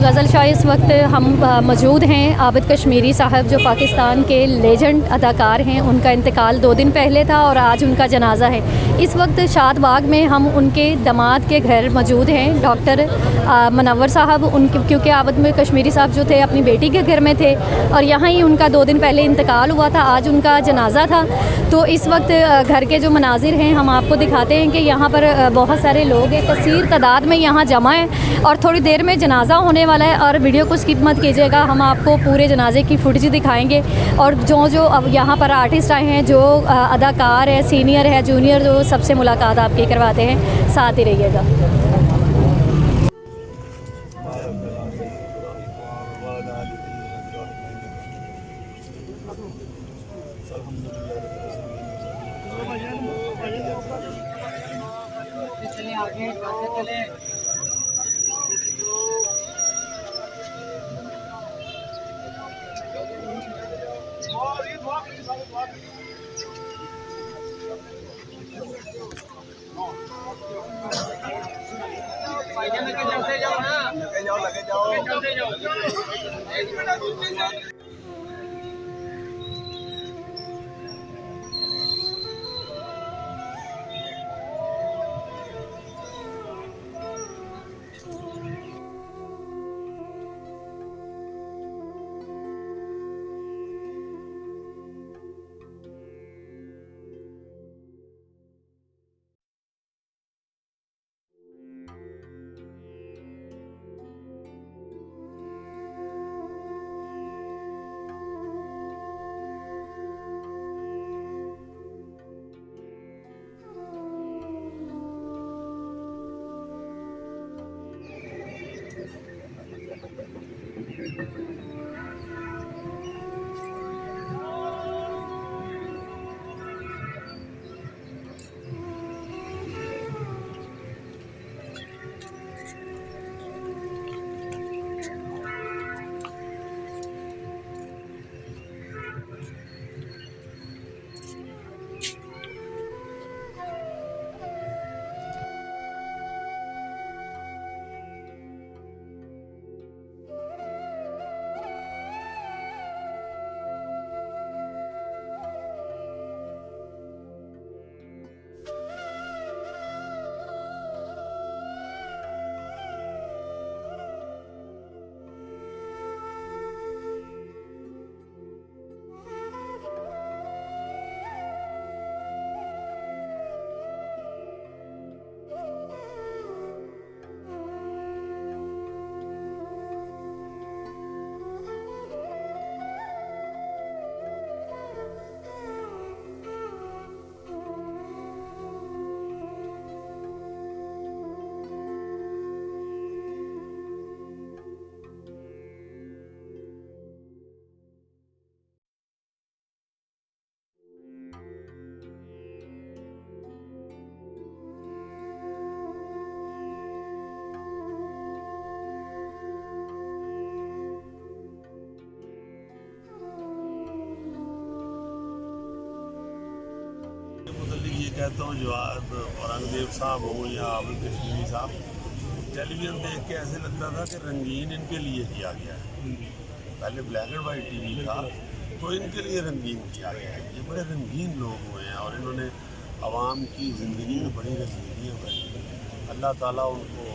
गज़ल शाह इस वक्त हम मौजूद हैं आबिद कश्मीरी साहब जो पाकिस्तान के लेजेंड अदाकार हैं। उनका इंतकाल 2 दिन पहले था और आज उनका जनाज़ा है। इस वक्त शाद बाग में हम उनके दामाद के घर मौजूद हैं, डॉक्टर मुनव्वर साहब। उनके क्योंकि आबिद में कश्मीरी साहब जो थे अपनी बेटी के घर में थे और यहाँ ही उनका 2 दिन पहले इंतकाल हुआ था, आज उनका जनाज़ा था। तो इस वक्त घर के जो मनाजिर हैं हम आपको दिखाते हैं कि यहाँ पर बहुत सारे लोग हैं, कसीर तादाद में यहाँ जमा है और थोड़ी देर में जनाज़ा होने वाला है। और वीडियो को स्किप मत कीजिएगा, हम आपको पूरे जनाजे की फुटेज दिखाएंगे और जो अब यहाँ पर आर्टिस्ट आए हैं, जो अदाकार है, सीनियर है, जूनियर, जो सबसे मुलाकात आपकी करवाते हैं। साथ ही रहिएगा। कहता हूँ जवाद औरंगजेब साहब हो या आबिद कश्मीरी साहब, टेलीविज़न देख के ऐसे लगता था कि रंगीन इनके लिए किया गया है। पहले ब्लैक एंड वाइट टीवी था तो इनके लिए रंगीन किया गया है। ये बड़े रंगीन लोग हुए हैं और इन्होंने आवाम की ज़िंदगी में बड़ी रंगीनियाँ बनाई। अल्लाह ताला उनको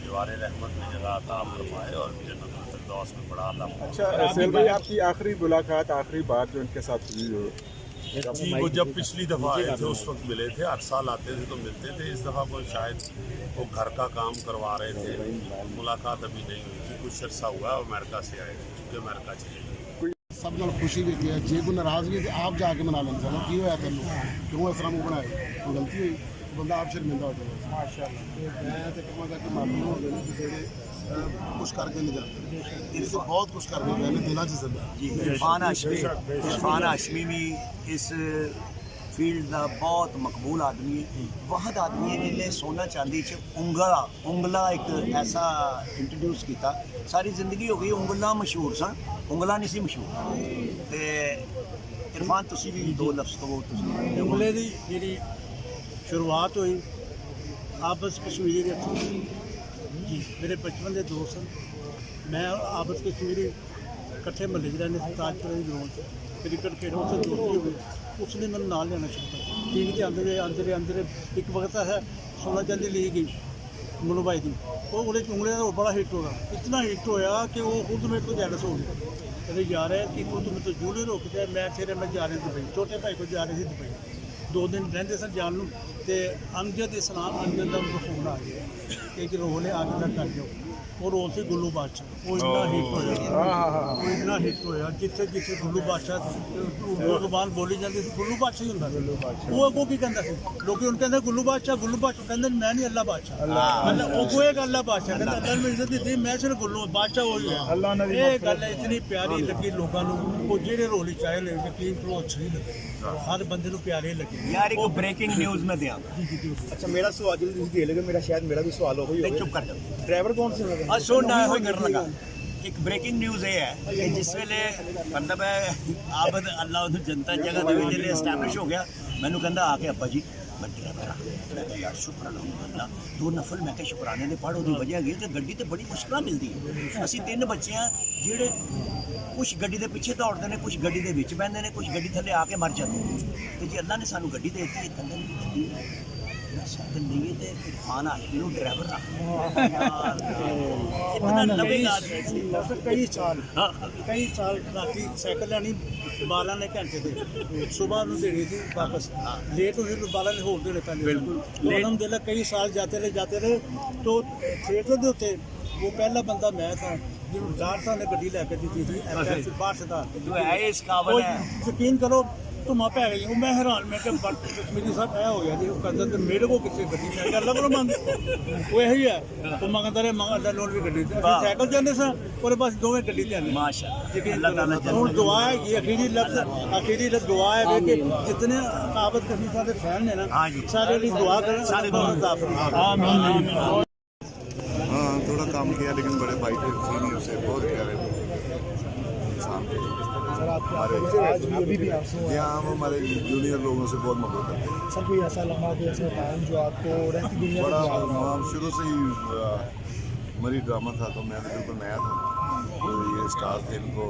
जवार रहमत में जगह अता फरमाए और जन्नतुल फिरदौस में बड़ा अल्लाह। अच्छा सेल भाई, आपकी आखिरी मुलाकात, आखिरी बात जो इनके साथ हुई हो? जी, वो जब पिछली दफ़ा आए थे उस वक्त मिले थे। हर साल आते थे तो मिलते थे। इस दफ़ा कोई शायद वो घर का काम करवा रहे थे, मुलाकात अभी नहीं हुई थी। कुछ अर्सा हुआ और अमेरिका से आए थे, क्योंकि अमेरिका चले सब नाल खुशी भी है। जे कोई नाराजगी आप जाके मना लेंगे सर की होया तेन क्यों इस तरह मुँह बनाए, कोई गलती हुई बंदा आप शर्मिंदा हो जाए। माशाअल्लाह मैं तो कहूँगा कि माफी हो गए कि कुछ करके नहीं जाते, इनसे बहुत कुछ करके गए दिला च जिंदा। इरफान हाशमी भी इस फील्ड का बहुत मकबूल आदमी है, वाहद आदमी है जिन्हें सोना चांदी च उंगला एक ऐसा इंट्रोड्यूस किया। सारी जिंदगी हो गई उंगला मशहूर सन, उंगला नहीं सी मशहूर। तो इरफान तुसी भी 2 लफ्ज़ कहो। उंगले की जी शुरुआत हुई आपस कश्मीरी के थ्रू जी। मेरे बचपन के दोस्त हैं, मैं आबद कश्मीरी इकट्ठे महल्ले च रहने ताजपुर की ग्राउंड से क्रिकेट खेल उत्थे दोस्ती हो गई। उसने मैंने नाल लेना शुरू कर टीवी के अंदर एक वक्त है सोना चांदी ली गई मनु भाई की वो उंगलियां का बड़ा हिट होगा, इतना हिट होया कि वो खुद मेरे को जेलस हो गया। कहते यार है कि खुद मैं तो जूली रोक दिया, मैं फिर मैं जा रहे दुबई, छोटे भाई को जा रहे थे दुबई, 2 दिन रहते सन जान लूँ तो अमजद इस्लाम अमजद का फोन आ गया कि रोल है आगे तक कर जाओ। वो रोल से गुल्लू बादशाह वो इतना हिट होया, वो इतना हिट होया जिथे जिथे गुल्लू बादशाह उर्दू जुबान बोली जाती थी गुल्लू बादशाह ही होंदा सी। वो अगों की कहता सी लोग कहते गुल्लू बादशाह कहते मैं नहीं अल्लाह बादशाह, मतलब वो एक अल्लाह बादशाह कहते अल्लाह ने इज्जत दी मैं सिर्फ गुल्लू बादशाह वही है। ये गल इतनी प्यारी लगी लोगों को, वो जेड़े रोल ही चाहे ले यकीन करो अच्छी ही लगे, हर बंदे को प्यारे लगे। यार एक ब्रेकिंग न्यूज़ में दिया। अच्छा मेरा सवाल जो तुम दे लगे मेरा शायद मेरा भी सवाल हो नहीं चुप कर जाओ, ड्राइवर कौन से लगे सुनना हो करने लगा। एक ब्रेकिंग न्यूज़ ये है कि जिस वेले मतलब है आबद अल्लाह उन्हें जनता जगह के लिए एस्टैब्लिश हो गया, मैंने कहता आके अब्बा जी मैं ड्राइवर हाँ, मैं कहा यार शुक्र अल्लाह 2 नफल मैं क्या शुकराने दे पढ़ उदी वजह गई तो गड्डी तो बड़ी मुश्किल मिलती है। असी 3 बच्चे हैं जेड़े कुछ गड्डी के पिछे दौड़ते हैं, कुछ गड्डी के विच बहते हैं, कुछ गड्डी थले आके मर जाते हैं। तो जी अल्लाह ने सानू गड्डी दे दी थले साइकिल नहीं है तो इरफान आशिकी नूं ड्राइवर रख इतना लवेगा कई साल राती साइकिल लैनी 12 ने घंटे से सुबह में देनी थी वापस, लेट हुई तो 12 ने होर देने पैंदे। अलहमदुलिल्लाह कई साल जाते रहे तो थिएटर के उत्ते वो पहला बंदा मैं था जिन्होंने डार साहब ने गड्डी लैके दी थी बाहर से जो है इस काबल है। यकीन करो धुआं पै गई वो मैं हैरान मैं क्या कश्मीरी साहब ऐ हो गया जी वो कहता तो मेरे को कितने गड्डी मैं अल्लाह को मंग वो यही है वो मंगता रहे अल्लाह लोन भी गड्डी साइकिल जाने सा और बस दोवें गड्डी जाने माशाअल्लाह। और दुआ है ये आखिरी लफ्ज दुआ है कि जितने आबद कश्मीर साहब के फैन है ना सारे लिए दुआ करें सारे आमीन। हाँ थोड़ा काम किया लेकिन बड़े भाई थे सीनियर से बहुत प्यारे इंसान थे। यहाँ हम हमारे जूनियर लोगों से बहुत मोहब्बत करते हैं। सर कोई ऐसा लम्हा कोई ऐसा टाइम जो आपको रहती दुनिया बड़ा हम शुरू से ही मरी ड्रामा था तो मैं तो बिल्कुल नया था, तो ये स्टार थे इनको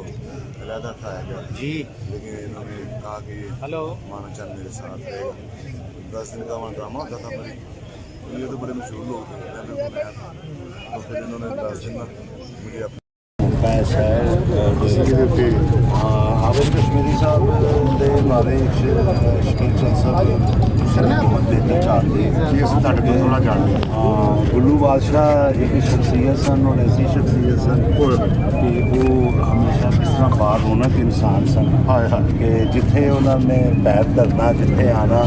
अलहदा उठाया गया जी, लेकिन इन्होंने कहा कि माना चंद मेरे साथ रहेगा। 10 दिन का वहाँ ड्रामा होता था मरी, ये तो बड़े मशहूर लोग थे, मैं बिल्कुल नया था। तो फिर इन्होंने 10 दिन में मुझे आबिद कश्मीरी साहब ਦੇ ਬਾਰੇ ਸ਼ਕੀਲ ਚੰਦ ਸਾਹਿਬ ਦੇ ਚਾਹਤੇ ਜੀ ਅਸੀਂ ਤੁਹਾਡੇ ਤੋਂ ਥੋੜਾ ਜਾਣਦੇ ਹਾਂ। ਗੁੱਲੂ ਬਾਦਸ਼ਾਹ ਇੱਕ ਸ਼ਖਸੀਅਤ ਸਨ ਔਰ ਐਸੀ ਸ਼ਖਸੀਅਤ ਸਨ ਕਿ ਉਹ ਹਮੇਸ਼ਾ ਕਿਸ ਤਰ੍ਹਾਂ ਬਾਰੂਨਕ ਇਨਸਾਨ ਸਨ ਕਿ ਜਿੱਥੇ ਉਹਨਾਂ ਨੇ ਪੈਰ ਧਰਨਾ ਜਿੱਥੇ ਆਣਾ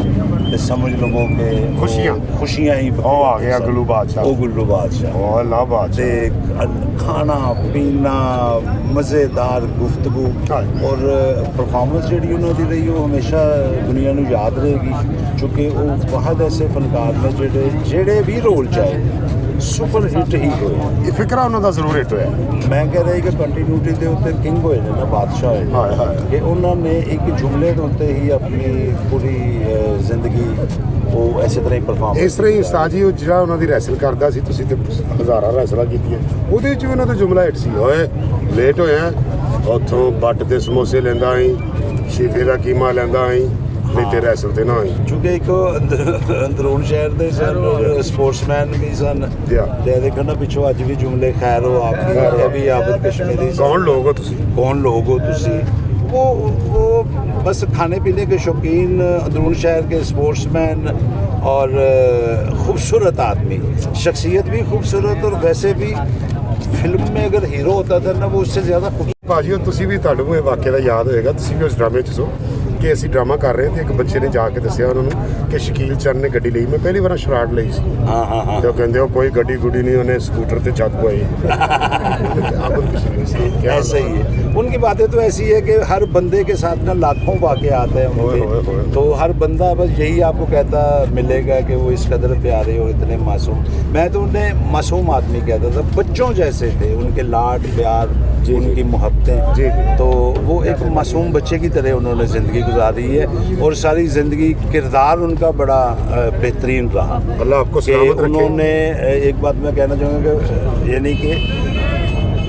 ਤੇ ਸਮਝ ਲਵੋ ਕਿ ਖੁਸ਼ੀਆਂ ਹੀ ਉਹ ਆ ਗਿਆ ਗੁੱਲੂ ਬਾਦਸ਼ਾਹ, ਉਹ ਗੁੱਲੂ ਬਾਦਸ਼ਾਹ ਉਹ ਅੱਲਾ ਬਾਦਸ਼ਾਹ ਤੇ ਖਾਣਾ ਪੀਣਾ ਮਜ਼ੇਦਾਰ ਗੁਫ਼ਤਗੂ ਔਰ परफॉर्मेंस जी उन्होंने रही वो हमेशा दुनिया को याद रहेगी क्योंकि वो बहुत ऐसे फनकार ने जेड़े भी रोल चाहे सुपर हिट ही होए। ये फिक्रा उन्होंने जरूर हिट होया। मैं कह रहा कि कंटिन्यूटी के उत्ते किंग होए ना बादशाह होए कि उन्होंने एक जुमले के उत्ते ही अपनी पूरी जिंदगी वो इस तरह ही परफॉर्म इस तरह ही उस्ताद जी जो उन्होंने रैसल करता सी तुसीं ते हज़ारां रैसलां कीतियां ਉਹਦੇ ਵਿੱਚ ਵੀ ਉਹਨਾਂ ਦਾ ਜੁਮਲਾ ਹਿੱਟ ਸੀ ਓਏ ਲੇਟ ਹੋਇਆ ਉੱਥੋਂ ਬੱਟ ਤੇ ਸਮੋਸੇ ਲੈਂਦਾ ਆਈ ਸ਼ੀਫੇ ਦਾ ਕੀਮਾ ਲੈਂਦਾ ਆਈ ਨਹੀਂ ਤੇ ਰੈਸਲ ਤੇ ਨਾ ਆਈ ਕਿਉਂਕਿ ਇੱਕ ਅੰਦਰੂਨ ਸ਼ਹਿਰ ਦੇ ਸਨ ਸਪੋਰਟਸਮੈਨ ਵੀ ਸਨ ਤੇ ਦੇਖੋ ਨਾ ਪਿੱਛੋਂ ਅੱਜ ਵੀ ਜੁਮਲੇ ਖੈਰ ਹੋ ਆਪਕੀ ਇਹ ਵੀ ਆਬਦ ਕਸ਼ਮੀਰੀ ਕੌਣ ਲੋਗ ਹੋ ਤੁਸੀਂ वो बस खाने पीने के शौकीन अंदरून शहर के स्पोर्ट्समैन और ख़ूबसूरत आदमी, शख्सियत भी खूबसूरत और वैसे भी फिल्म में अगर हीरो होता था ना वो उससे ज़्यादा खूबसूरत। भाजी ਤੁਸੀਂ ਵੀ ਤੁਹਾਨੂੰ ਇਹ ਵਾਕਿਆ ਦਾ ਯਾਦ ਹੋਏਗਾ, ਤੁਸੀਂ ਵੀ ਉਸ ਡਰਾਮੇ 'ਚ ਸੋ ਕਿ ਅਸੀਂ ਡਰਾਮਾ ਕਰ ਰਹੇ ਤੇ ਇੱਕ ਬੱਚੇ ਨੇ ਜਾ ਕੇ ਦੱਸਿਆ ਉਹਨਾਂ ਨੂੰ ਕਿ ਸ਼ਕੀਲ ਚੰਦ ਨੇ ਗੱਡੀ ਲਈ। ਮੈਂ ਪਹਿਲੀ ਵਾਰ ਸ਼ਰਾਰਤ ਲਈ ਸੀ ਤੇ ਉਹ ਕਹਿੰਦੇ ਉਹ ਕੋਈ ਗੱਡੀ गुडी नहीं, उन्हें स्कूटर पे छत पाई। ऐसा ही है, उनकी बातें तो ऐसी है कि हर बंदे के साथ ना लाखों वाक़े आते हैं उनके, तो हर बंदा बस यही आपको कहता मिलेगा कि वो इस कदर प्यारे और इतने मासूम। मैं तो उन्हें मासूम आदमी कहता था, बच्चों जैसे थे, उनके लाड प्यार उनकी मोहब्बतें, तो वो एक मासूम बच्चे की तरह उन्होंने ज़िंदगी गुजारी है और सारी ज़िंदगी किरदार उनका बड़ा बेहतरीन रहा। अल्लाह आपको सलामत रखे। उन्होंने एक बात मैं कहना चाहूँगा कि यानी कि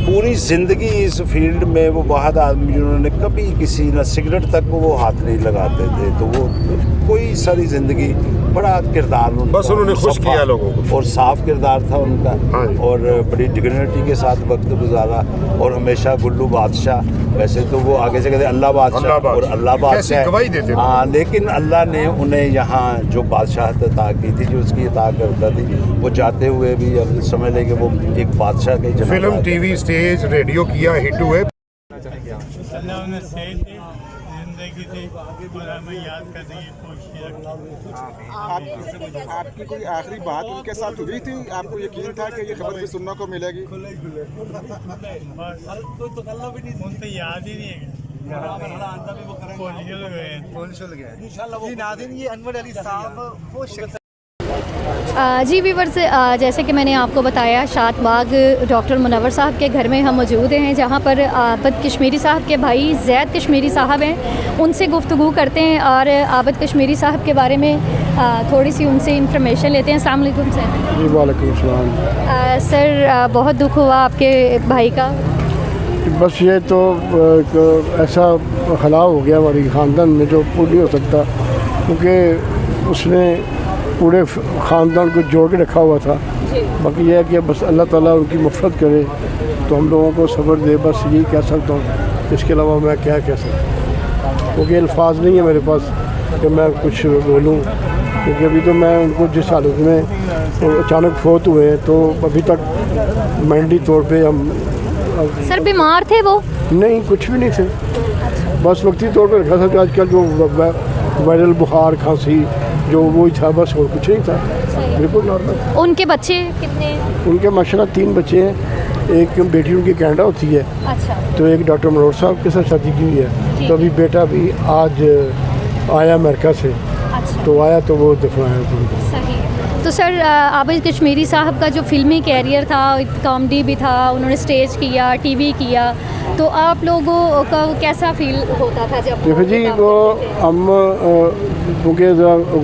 पूरी ज़िंदगी इस फील्ड में वो बहुत आदमी जिन्होंने कभी किसी न सिगरेट तक को वो हाथ नहीं लगाते थे, तो वो कोई सारी ज़िंदगी बड़ा किरदार उनका, बस उन्होंने खुश सफा किया लोगों को। और साफ किरदार था उनका। हाँ जी। और बड़ी डिग्निटी के साथ वक्त गुजारा। और हमेशा गुल्लू बादशाह, वैसे तो वो आगे से कहते अल्लाह बादशाह और अल्लाह कैसी बादशाह, गवाही देते थे। हाँ, लेकिन अल्लाह ने उन्हें यहाँ जो बादशाहत अता की थी, जो उसकी अता करता थी, वो जाते हुए भी अब समझ लें कि वो एक बादशाह के जनाब फिल्म, टीवी, स्टेज, रेडियो किया, हिट हुए। जिंदगी थी और हमें याद करने की कोशिश आपकी कोई आखिरी बात उनके साथ हुई थी? आपको यकीन था कि ये खबर भी सुनने को मिलेगी? उनसे याद ही नहीं है। जी वीवर्स, जैसे कि मैंने आपको बताया, शादबाग डॉक्टर मुनव्वर साहब के घर में हम मौजूद हैं, जहाँ पर आबिद कश्मीरी साहब के भाई ज़ैद कश्मीरी साहब हैं। उनसे गुफ्तगू करते हैं और आबिद कश्मीरी साहब के बारे में थोड़ी सी उनसे इंफॉर्मेशन लेते हैं। अस्सलाम वालेकुम सर। जी वालेकुम सलाम। सर, बहुत दुख हुआ आपके भाई का। बस ये तो ऐसा खलाव हो गया हमारी ख़ानदान में जो पूरा नहीं हो सकता, क्योंकि उसने पूरे ख़ानदान को जोड़ के रखा हुआ था। बाकी यह है कि बस अल्लाह ताला उनकी मफ़रत करे, तो हम लोगों को सब्र दे, बस यही कह सकता हूँ। इसके अलावा मैं क्या कह सकता हूँ, क्योंकि अल्फाज नहीं है मेरे पास कि मैं कुछ बोलूँ, क्योंकि अभी तो मैं उनको जिस हालत में अचानक फोत हुए हैं, तो अभी तक मेंटली तौर पर हम। सर, बीमार थे वो? नहीं, कुछ भी नहीं थे, बस वक्ती तौर पर रखा था कि आजकल जो वायरल बुखार, खांसी जो वही था, बस और कुछ नहीं था, बिल्कुल नॉर्मल। उनके बच्चे कितने? उनके माशाल्लाह 3 बच्चे हैं। एक बेटी उनकी कनाडा होती है, अच्छा। तो एक डॉक्टर मनोहर साहब के साथ शादी की हुई है। तो अभी बेटा भी आज आया अमेरिका से, अच्छा। तो आया तो वो दफनाया तो। सही। तो सर, आबिद कश्मीरी साहब का जो फिल्मी कैरियर था, कॉमेडी भी था, उन्होंने स्टेज किया, टीवी किया, तो आप लोगों का कैसा फील होता था जब? देखो जी, वो हम क्योंकि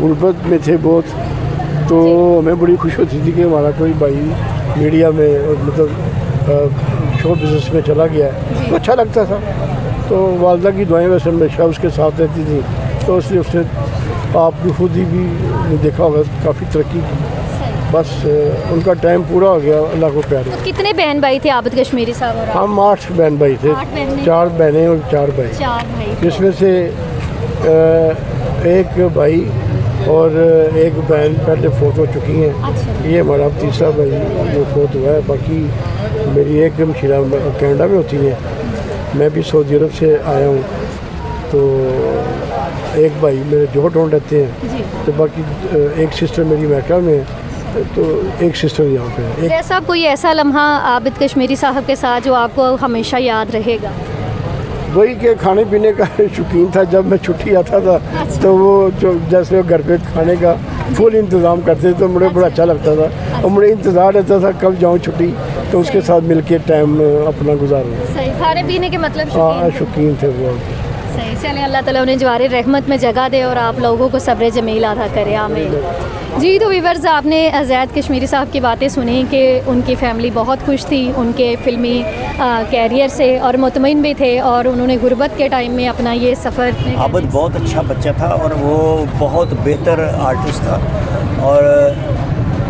गुर्बत में थे बहुत, तो हमें बड़ी खुशी होती थी कि हमारा कोई भाई मीडिया में और मतलब शो बिज़नेस में चला गया है, तो अच्छा लगता था। तो वालदा की दुआएं वैसे हमेशा उसके साथ रहती थी, तो इसलिए उसने आपने खुद ही भी देखा होगा काफ़ी तरक्की की। बस उनका टाइम पूरा हो गया, अल्लाह को प्यार है। कितने बहन भाई थे आबिद कश्मीरी साहब और आप? हम 8 बहन भाई थे, 8 बहनें? 4 बहनें और 4 भाई। 4 भाई, जिसमें से एक भाई और एक बहन पहले फोत हो चुकी हैं। अच्छा। ये हमारा तीसरा भाई जो फोत हुआ है। बाकी मेरी एक मशीरा कनाडा में होती है, मैं भी सऊदी अरब से आया हूँ। तो एक भाई मेरे जोहटों रहते हैं, तो बाकी एक सिस्टर मेरी अमेरिका में है, तो एक सिस्टर यहाँ पे है। जैसा कोई ऐसा लम्हा आबिद कश्मीरी साहब के साथ जो आपको हमेशा याद रहेगा? वही के खाने पीने का शौकीन था। जब मैं छुट्टी आता था, तो वो जो जैसे वो घर पे खाने का फुल इंतज़ाम करते थे, तो मुझे बड़ा अच्छा लगता था और मुझे इंतज़ार रहता था कब जाऊँ छुट्टी, तो उसके साथ मिल के टाइम अपना गुजारूँ। सही। खाने पीने के मतलब हाँ, शौकीन थे वो। सही। चलें, अल्लाह ताला उन्हें जवारे रहमत में जगह दे और आप लोगों को सब्र जमील अता करे, आमीन। जी, तो वीवर्स, आपने ज़ैद कश्मीरी साहब की बातें सुनी कि उनकी फ़ैमिली बहुत खुश थी उनके फ़िल्मी कैरियर से और मुतमईन भी थे, और उन्होंने गुर्बत के टाइम में अपना ये सफ़र। आबिद बहुत अच्छा बच्चा था और वो बहुत बेहतर आर्टिस्ट था, और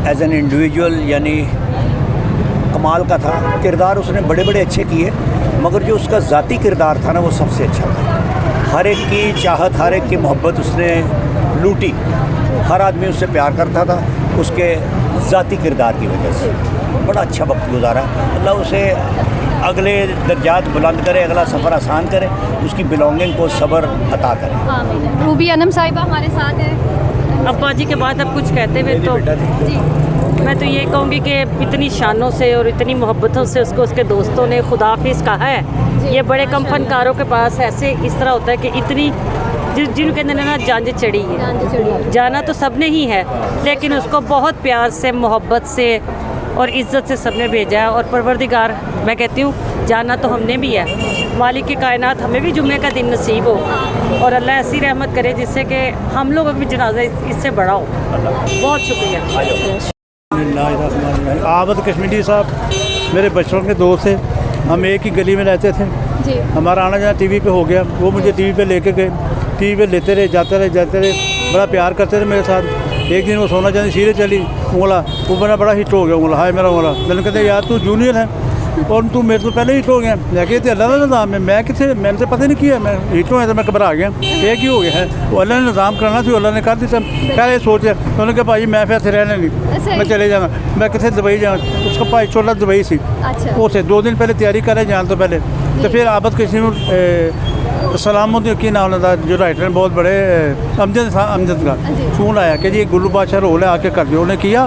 एज एन इंडिविजुअल यानी कमाल का था। किरदार उसने बड़े बड़े अच्छे किए, मगर जो उसका ज़ाती किरदार था ना, वो सबसे अच्छा था। हर एक की चाहत, हर एक की मोहब्बत उसने लूटी, हर आदमी उससे प्यार करता था उसके ज़ाती किरदार की वजह से। बड़ा अच्छा वक्त गुजारा। अल्लाह उसे अगले दर्जात बुलंद करे, अगला सफ़र आसान करे, उसकी बिलोंगिंग को सब्र अता करे। आमीन। रूबी अनम साहिबा हमारे साथ है। अब्बा जी के बाद अब कुछ कहते हुए तो जी, मैं तो ये कहूँगी कि इतनी शानों से और इतनी मोहब्बतों से उसको उसके दोस्तों ने खुदाफिज कहा है। ये बड़े कम फनकारों के पास ऐसे इस तरह होता है कि इतनी जिनके अंदर ना जान चढ़ी है, जाना तो सबने ही है, लेकिन उसको बहुत प्यार से, मोहब्बत से और इज़्ज़त से सबने भेजा है। और परवरदिगार, मैं कहती हूँ जाना तो हमने भी है, मालिक की कायनात हमें भी जुम्मे का दिन नसीब हो और अल्लाह ऐसी रहमत करे जिससे कि हम लोग भी जनाजा इससे बड़ा हो। बहुत शुक्रिया। आबिद कश्मीरी साहब मेरे बचपन के दोस्त थे हम एक ही गली में रहते थे, जी हमारा आना जाना टीवी पे हो गया। वो मुझे टीवी पे लेके गए, टीवी पे लेते रहे, जाते रहे, बड़ा प्यार करते थे मेरे साथ। एक दिन वो सोना चांदी सीरियल चली, उंगला, वो बड़ा हिट हो गया, उंगला हाय मेरा उंगला। मैंने कहते यार तू जूनियर है और तू मेरे तो पहले हिट हो गया। मैं कहते अल्लाह का निज़ाम है, मैं कितने मैंने तो पता नहीं किया, मैं हिट हुआ तो मैं घबरा गया, एक ही हो गया है। वो अल्लाह ने निज़ाम करना था, अल्लाह ने कर दिया। क्या ये सोचा, उन्होंने कहा भाई मैं फिर रहने नहीं, मैं चले जाना, मैं कितने दुबई जाना। उसका भाई छोटा दुबई सी, अच्छा वो थे 2 दिन पहले तैयारी करे जान तो पहले। तो फिर आबद कश्मीर सलामुद्दीन की नाम था जो राइटर हैं बहुत बड़े, अमजद का फ़ोन आया कि जी गुल्लू बादशाह रोल है आके कर दिया। उन्होंने किया,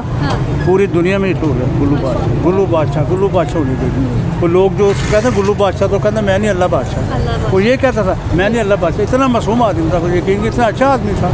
पूरी दुनिया में हिट हो गया गुल्लू बादशाह होनी चाहिए। वो लोग जो उसको कहते हैं गुल्लू बादशाह, तो कहते मैं नहीं अल्लाह बादशाह। वो ये कहता था मैं नहीं अल्लाह बादशाह। इतना मासूम आदमी था, मुझे यकीन, इतना अच्छा आदमी था।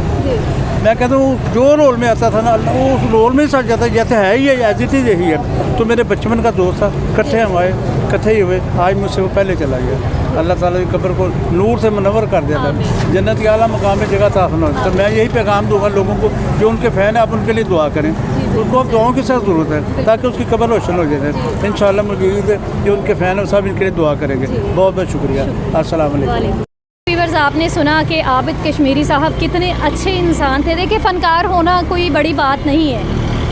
मैं कहता हूँ जो रोल में आता था ना, वो उस रोल में ही सच जाता, जैसे है ही है, एज इट इज़ यही है। तो मेरे बचपन का दोस्त था, इकट्ठे हम आए, इकट्ठे ही हुए। आज मुझसे वो पहले चला गया। अल्लाह ताला की कब्र को नूर से मुनव्वर कर दिया था, जन्नत की आला मकाम में जगह था। तो मैं यही पैगाम दूंगा लोगों को, जो उनके फ़ैन है आप उनके लिए दुआ करें। उसको अब दुआओं की सख्त ज़रूरत है ताकि उसकी कब्र रोशन हो जाए। इंशाअल्लाह मुझे जो उनके फ़ैन है सब इनके लिए दुआ करेंगे। बहुत बहुत शुक्रिया। अस्सलाम वालेकुम। व्यूअर्स, आपने सुना कि आबिद कश्मीरी साहब कितने अच्छे इंसान थे। देखिए फ़नकार होना कोई बड़ी बात नहीं है,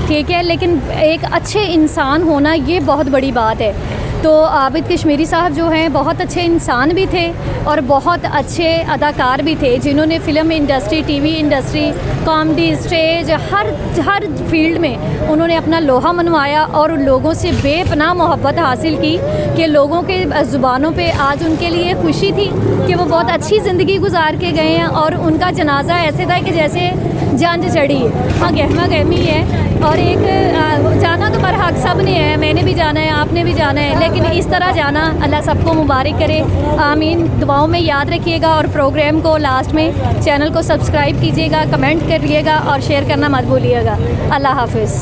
ठीक है, लेकिन एक अच्छे इंसान होना ये बहुत बड़ी बात है। तो आबिद कश्मीरी साहब जो हैं बहुत अच्छे इंसान भी थे और बहुत अच्छे अदाकार भी थे, जिन्होंने film industry, TV industry, comedy, stage, हर फील्ड में उन्होंने अपना लोहा मनवाया और लोगों से बेपनाह मोहब्बत हासिल की कि लोगों के ज़ुबानों पे आज उनके लिए खुशी थी कि वो बहुत अच्छी ज़िंदगी गुजार के गए हैं। और उनका जनाजा ऐसे था कि जैसे जंज चढ़ी है, हाँ गहमा गहमी है। और एक जाना तो बरहक सब ने है, मैंने भी जाना है, आपने भी जाना है, लेकिन इस तरह जाना अल्लाह सबको मुबारक करे, आमीन। दुआओं में याद रखिएगा और प्रोग्राम को लास्ट में चैनल को सब्सक्राइब कीजिएगा, कमेंट करिएगा और शेयर करना मत भूलिएगा। अल्लाह हाफिज़।